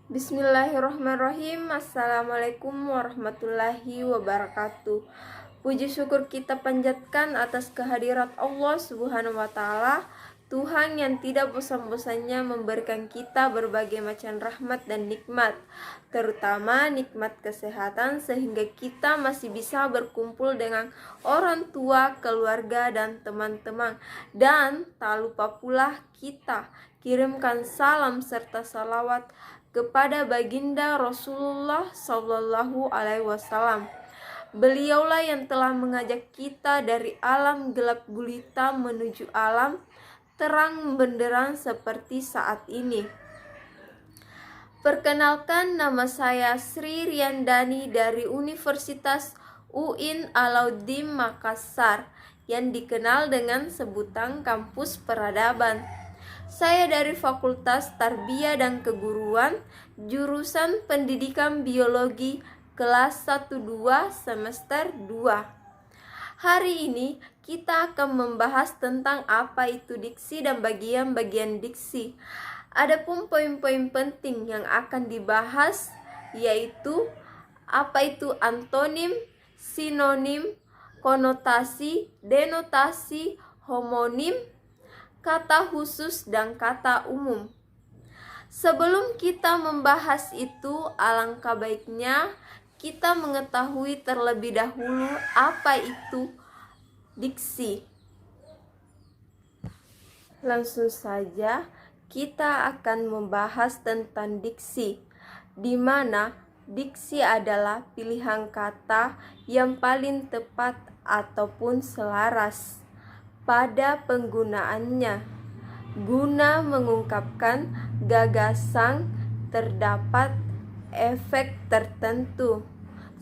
Bismillahirrahmanirrahim. Assalamualaikum warahmatullahi wabarakatuh. Puji syukur kita panjatkan atas kehadirat Allah Subhanahu wa Ta'ala, Tuhan yang tidak bosan-bosannya memberikan kita berbagai macam rahmat dan nikmat, terutama nikmat kesehatan, sehingga kita masih bisa berkumpul dengan orang tua, keluarga, dan teman-teman. Dan tak lupa pula kita kirimkan salam serta salawat kepada baginda Rasulullah Sallallahu Alaihi Wasallam. Beliaulah yang telah mengajak kita dari alam gelap gulita menuju alam terang benderang seperti saat ini. Perkenalkan, nama saya Sri Riandani dari Universitas UIN Alauddin Makassar, yang dikenal dengan sebutan Kampus Peradaban. Saya dari Fakultas Tarbiyah dan Keguruan, jurusan Pendidikan Biologi kelas 1-2 semester 2. Hari ini kita akan membahas tentang apa itu diksi dan bagian-bagian diksi. Adapun poin-poin penting yang akan dibahas yaitu apa itu antonim, sinonim, konotasi, denotasi, homonim, kata khusus dan kata umum. Sebelum kita membahas itu, alangkah baiknya kita mengetahui terlebih dahulu apa itu diksi. Langsung saja kita akan membahas tentang diksi, di mana diksi adalah pilihan kata yang paling tepat ataupun selaras pada penggunaannya guna mengungkapkan gagasan terdapat efek tertentu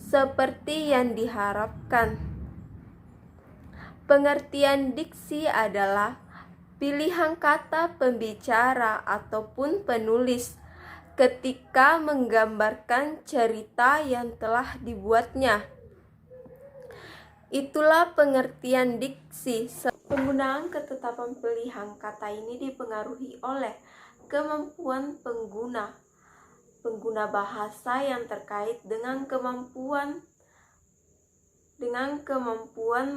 seperti yang diharapkan. Pengertian diksi adalah pilihan kata pembicara ataupun penulis ketika menggambarkan cerita yang telah dibuatnya. Itulah pengertian diksi. Penggunaan ketetapan pilihan kata ini dipengaruhi oleh kemampuan pengguna bahasa yang terkait dengan kemampuan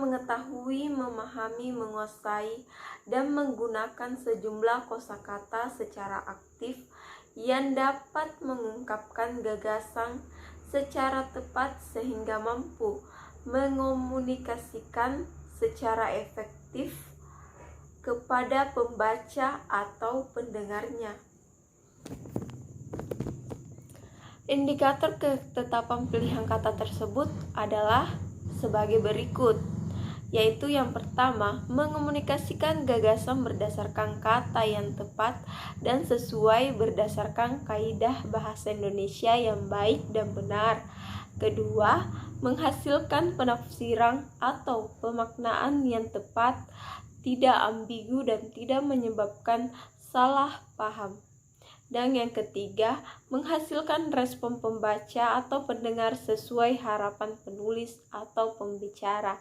mengetahui, memahami, menguasai, dan menggunakan sejumlah kosakata secara aktif yang dapat mengungkapkan gagasan secara tepat sehingga mampu mengomunikasikan secara efektif kepada pembaca atau pendengarnya. Indikator ketetapan pilihan kata tersebut adalah sebagai berikut, yaitu yang pertama, mengomunikasikan gagasan berdasarkan kata yang tepat dan sesuai berdasarkan kaidah bahasa Indonesia yang baik dan benar. Kedua, menghasilkan penafsiran atau pemaknaan yang tepat, tidak ambigu dan tidak menyebabkan salah paham. Dan yang ketiga, menghasilkan respon pembaca atau pendengar sesuai harapan penulis atau pembicara.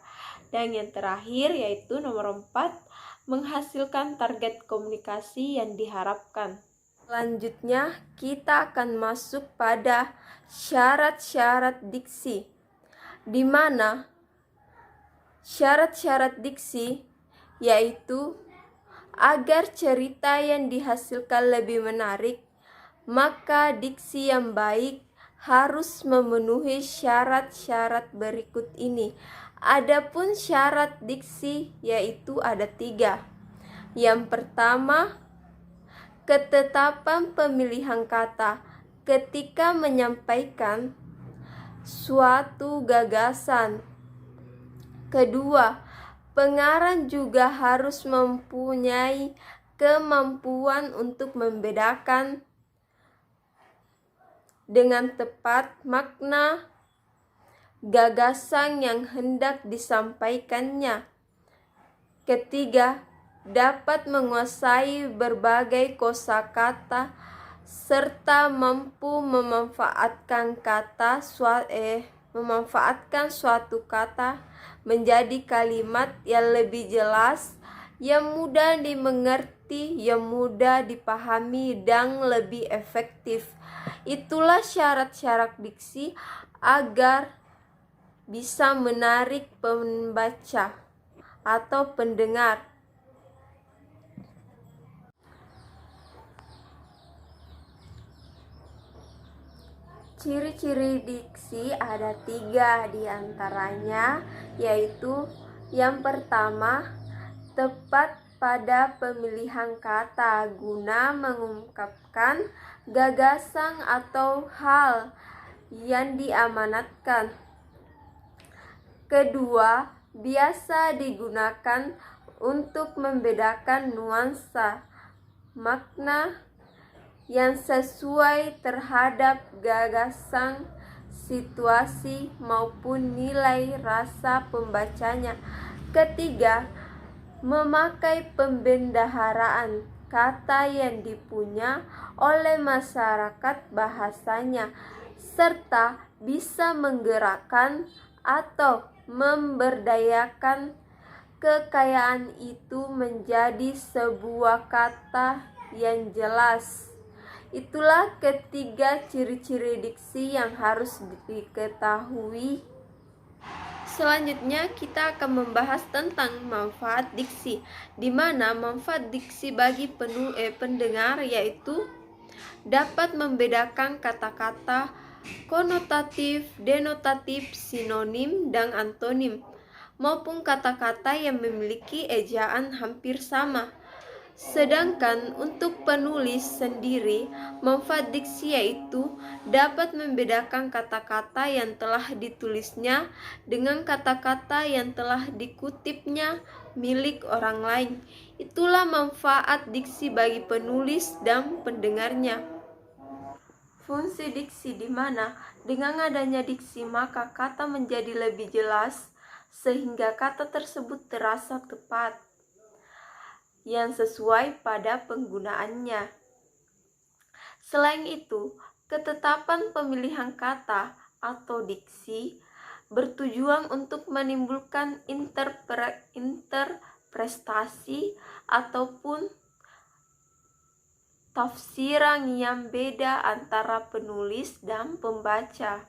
Dan yang terakhir yaitu nomor 4, menghasilkan target komunikasi yang diharapkan. Selanjutnya, kita akan masuk pada syarat-syarat diksi, di mana syarat-syarat diksi yaitu agar cerita yang dihasilkan lebih menarik, maka diksi yang baik harus memenuhi syarat-syarat berikut ini. Adapun syarat diksi yaitu ada 3. Yang pertama, ketetapan pemilihan kata ketika menyampaikan suatu gagasan. Kedua, pengarang juga harus mempunyai kemampuan untuk membedakan dengan tepat makna gagasan yang hendak disampaikannya. Ketiga, dapat menguasai berbagai kosakata serta mampu memanfaatkan suatu kata menjadi kalimat yang lebih jelas, yang mudah dimengerti arti yang mudah dipahami dan lebih efektif. Itulah syarat-syarat diksi agar bisa menarik pembaca atau pendengar. Ciri-ciri diksi ada 3 diantaranya, yaitu yang pertama, tepat pada pemilihan kata guna mengungkapkan gagasan atau hal yang diamanatkan. Kedua, biasa digunakan untuk membedakan nuansa makna yang sesuai terhadap gagasan, situasi, maupun nilai rasa pembacanya. Ketiga, memakai pembendaharaan kata yang dipunya oleh masyarakat bahasanya, serta bisa menggerakkan atau memberdayakan kekayaan itu menjadi sebuah kata yang jelas. Itulah ketiga ciri-ciri diksi yang harus diketahui. Selanjutnya kita akan membahas tentang manfaat diksi, di mana manfaat diksi bagi pendengar yaitu dapat membedakan kata-kata konotatif, denotatif, sinonim, dan antonim, maupun kata-kata yang memiliki ejaan hampir sama. Sedangkan untuk penulis sendiri, manfaat diksi yaitu dapat membedakan kata-kata yang telah ditulisnya dengan kata-kata yang telah dikutipnya milik orang lain. Itulah manfaat diksi bagi penulis dan pendengarnya. Fungsi diksi di mana dengan adanya diksi maka kata menjadi lebih jelas sehingga kata tersebut terasa tepat yang sesuai pada penggunaannya. Selain itu, ketetapan pemilihan kata atau diksi bertujuan untuk menimbulkan interpretasi ataupun tafsiran yang beda antara penulis dan pembaca.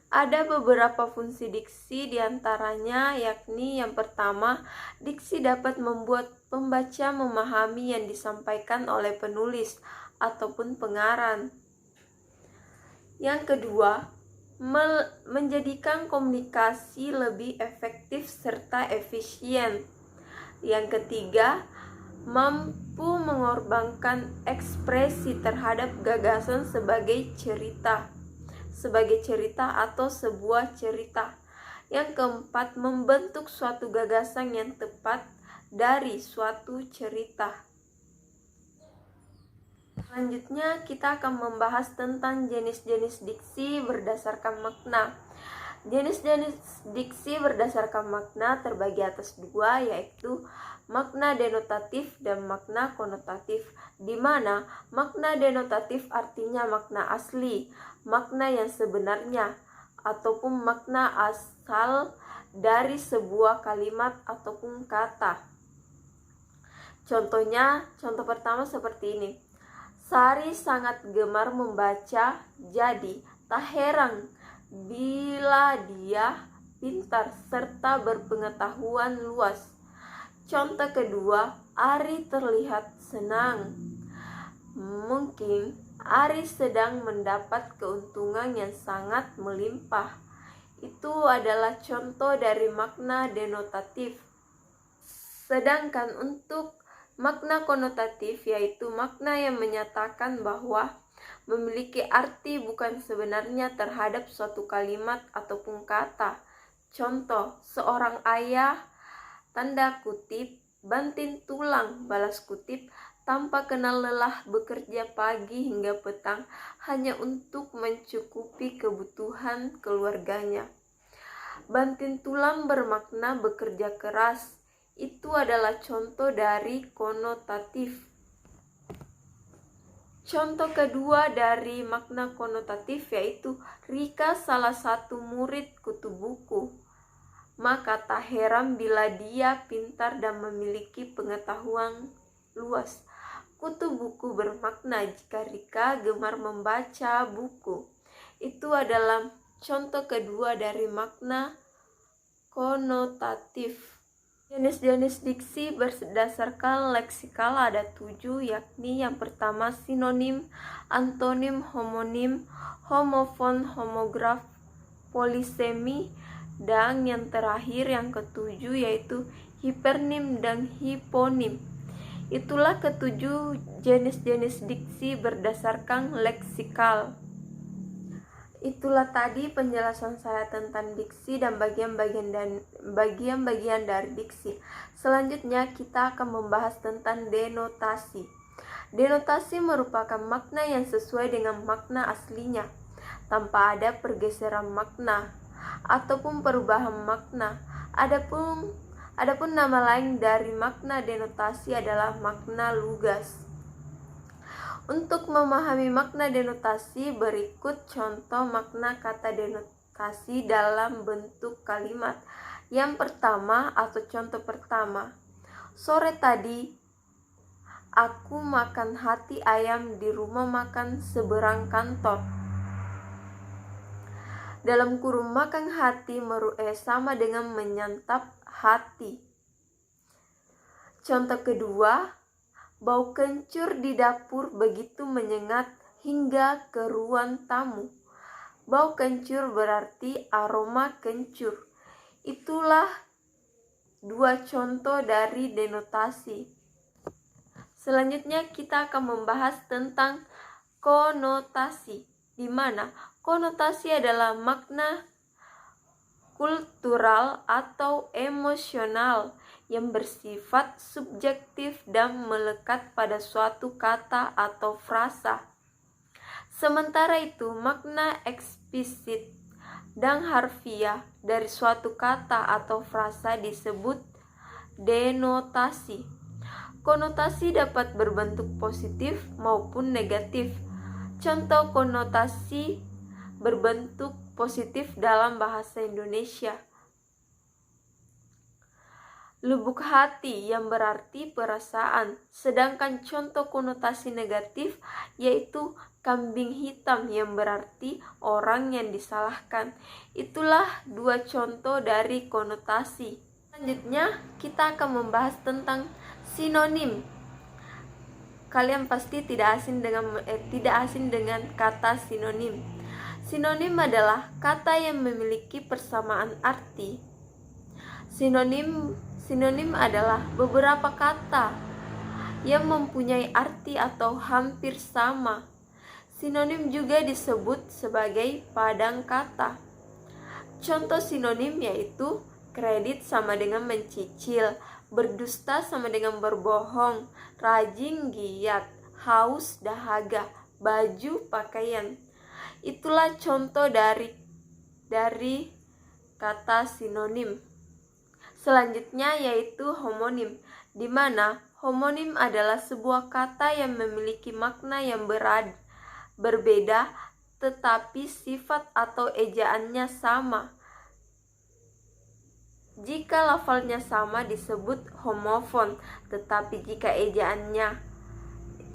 Ada beberapa fungsi diksi diantaranya, yakni yang pertama, diksi dapat membuat pembaca memahami yang disampaikan oleh penulis ataupun pengarang. Yang kedua, menjadikan komunikasi lebih efektif serta efisien. Yang ketiga, mampu mengorbankan ekspresi terhadap gagasan sebagai cerita atau sebuah cerita. Yang keempat, membentuk suatu gagasan yang tepat dari suatu cerita. Selanjutnya kita akan membahas tentang jenis-jenis diksi berdasarkan makna. Jenis-jenis diksi berdasarkan makna terbagi atas 2, yaitu makna denotatif dan makna konotatif, di mana makna denotatif artinya makna asli, makna yang sebenarnya, ataupun makna asal dari sebuah kalimat ataupun kata. Contoh pertama seperti ini. Sari sangat gemar membaca, jadi tak heran bila dia pintar serta berpengetahuan luas. Contoh kedua, Ari terlihat senang. Mungkin Ari sedang mendapat keuntungan yang sangat melimpah. Itu adalah contoh dari makna denotatif. Sedangkan untuk makna konotatif, yaitu makna yang menyatakan bahwa memiliki arti bukan sebenarnya terhadap suatu kalimat ataupun kata. Contoh, seorang ayah, tanda kutip, banting tulang, balas kutip, tanpa kenal lelah bekerja pagi hingga petang hanya untuk mencukupi kebutuhan keluarganya. Banting tulang bermakna bekerja keras. Itu adalah contoh dari konotatif. Contoh kedua dari makna konotatif yaitu Rika salah satu murid kutu buku. Maka tak heran bila dia pintar dan memiliki pengetahuan luas. Kutu buku bermakna jika Rika gemar membaca buku. Itu adalah contoh kedua dari makna konotatif. Jenis-jenis diksi berdasarkan leksikal ada 7, yakni yang pertama sinonim, antonim, homonim, homofon, homograf, polisemi, dan yang terakhir yang ketujuh yaitu hipernim dan hiponim. Itulah ketujuh jenis-jenis diksi berdasarkan leksikal. Itulah tadi penjelasan saya tentang diksi dan bagian-bagian dari diksi. Selanjutnya kita akan membahas tentang denotasi. Denotasi merupakan makna yang sesuai dengan makna aslinya, tanpa ada pergeseran makna ataupun perubahan makna. Adapun nama lain dari makna denotasi adalah makna lugas. Untuk memahami makna denotasi, berikut contoh makna kata denotasi dalam bentuk kalimat. Yang pertama atau contoh pertama, sore tadi aku makan hati ayam di rumah makan seberang kantor. Dalam kurung makan hati sama dengan menyantap hati. Contoh kedua, bau kencur di dapur begitu menyengat hingga ke ruang tamu. Bau kencur berarti aroma kencur. Itulah dua contoh dari denotasi. Selanjutnya kita akan membahas tentang konotasi, di mana konotasi adalah makna kultural atau emosional yang bersifat subjektif dan melekat pada suatu kata atau frasa. Sementara itu, makna eksplisit dan harfiah dari suatu kata atau frasa disebut denotasi. Konotasi dapat berbentuk positif maupun negatif. Contoh konotasi berbentuk positif dalam bahasa Indonesia: lubuk hati, yang berarti perasaan. Sedangkan contoh konotasi negatif yaitu kambing hitam, yang berarti orang yang disalahkan. Itulah dua contoh dari konotasi. Selanjutnya kita akan membahas tentang sinonim. Kalian pasti tidak asing dengan kata sinonim. Sinonim adalah kata yang memiliki persamaan arti. Sinonim adalah beberapa kata yang mempunyai arti atau hampir sama. Sinonim juga disebut sebagai padang kata. Contoh sinonim yaitu kredit sama dengan mencicil, berdusta sama dengan berbohong, rajin giat, haus dahaga, baju pakaian. Itulah contoh dari kata sinonim. Selanjutnya yaitu homonim, di mana homonim adalah sebuah kata yang memiliki makna yang berbeda tetapi sifat atau ejaannya sama. Jika lafalnya sama disebut homofon, tetapi jika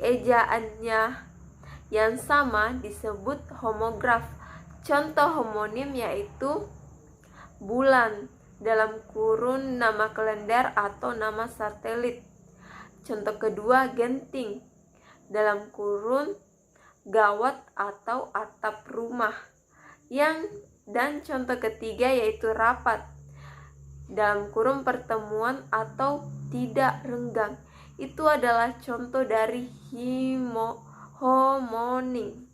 ejaannya yang sama disebut homograf. Contoh homonim yaitu bulan dalam kurun nama kalender atau nama satelit. Contoh kedua genting dalam kurun gawat atau atap rumah. Dan contoh ketiga yaitu rapat dalam kurung pertemuan atau tidak renggang. Itu adalah contoh dari homonim.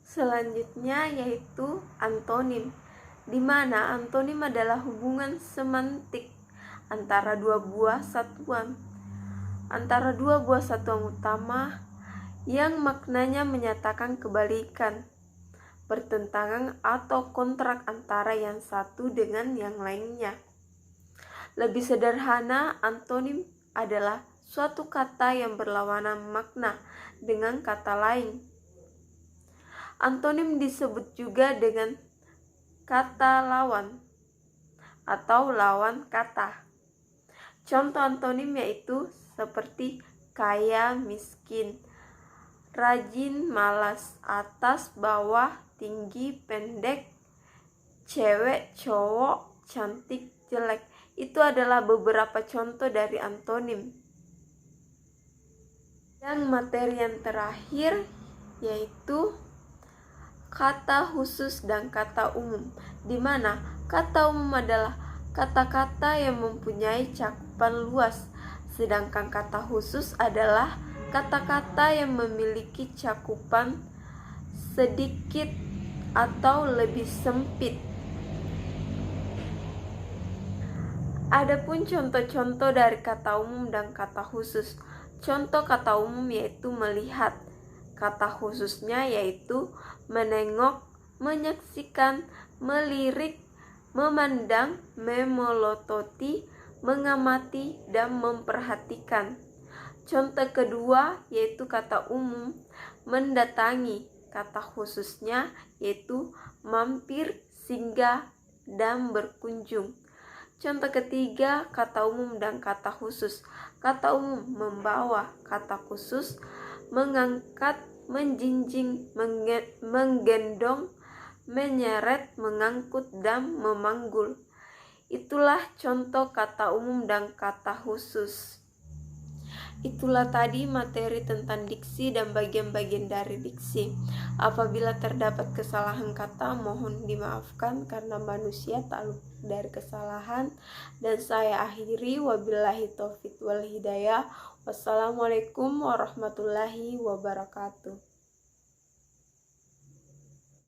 Selanjutnya yaitu antonim, di mana antonim adalah hubungan semantik antara dua buah satuan utama yang maknanya menyatakan kebalikan, pertentangan atau kontrak antara yang satu dengan yang lainnya. Lebih sederhana, antonim adalah suatu kata yang berlawanan makna dengan kata lain. Antonim disebut juga dengan kata lawan atau lawan kata. Contoh antonim yaitu seperti kaya, miskin, rajin, malas, atas, bawah, tinggi, pendek, cewek, cowok, cantik, jelek. Itu adalah beberapa contoh dari antonim. Dan materi yang terakhir yaitu kata khusus dan kata umum, di mana kata umum adalah kata-kata yang mempunyai cakupan luas, sedangkan kata khusus adalah kata-kata yang memiliki cakupan sedikit atau lebih sempit. Adapun contoh-contoh dari kata umum dan kata khusus. Contoh kata umum yaitu melihat. Kata khususnya yaitu menengok, menyaksikan, melirik, memandang, memelototi, mengamati, dan memperhatikan. Contoh kedua yaitu kata umum mendatangi. Kata khususnya yaitu mampir, singgah, dan berkunjung. Contoh ketiga kata umum dan kata khusus. Kata umum membawa, kata khusus mengangkat, menjinjing, menggendong, menyeret, mengangkut, dan memanggul. Itulah contoh kata umum dan kata khusus. Itulah tadi materi tentang diksi dan bagian-bagian dari diksi. Apabila terdapat kesalahan kata, mohon dimaafkan karena manusia tak luput dari kesalahan. Dan saya akhiri, wabillahi taufiq wal hidayah. Wassalamualaikum warahmatullahi wabarakatuh.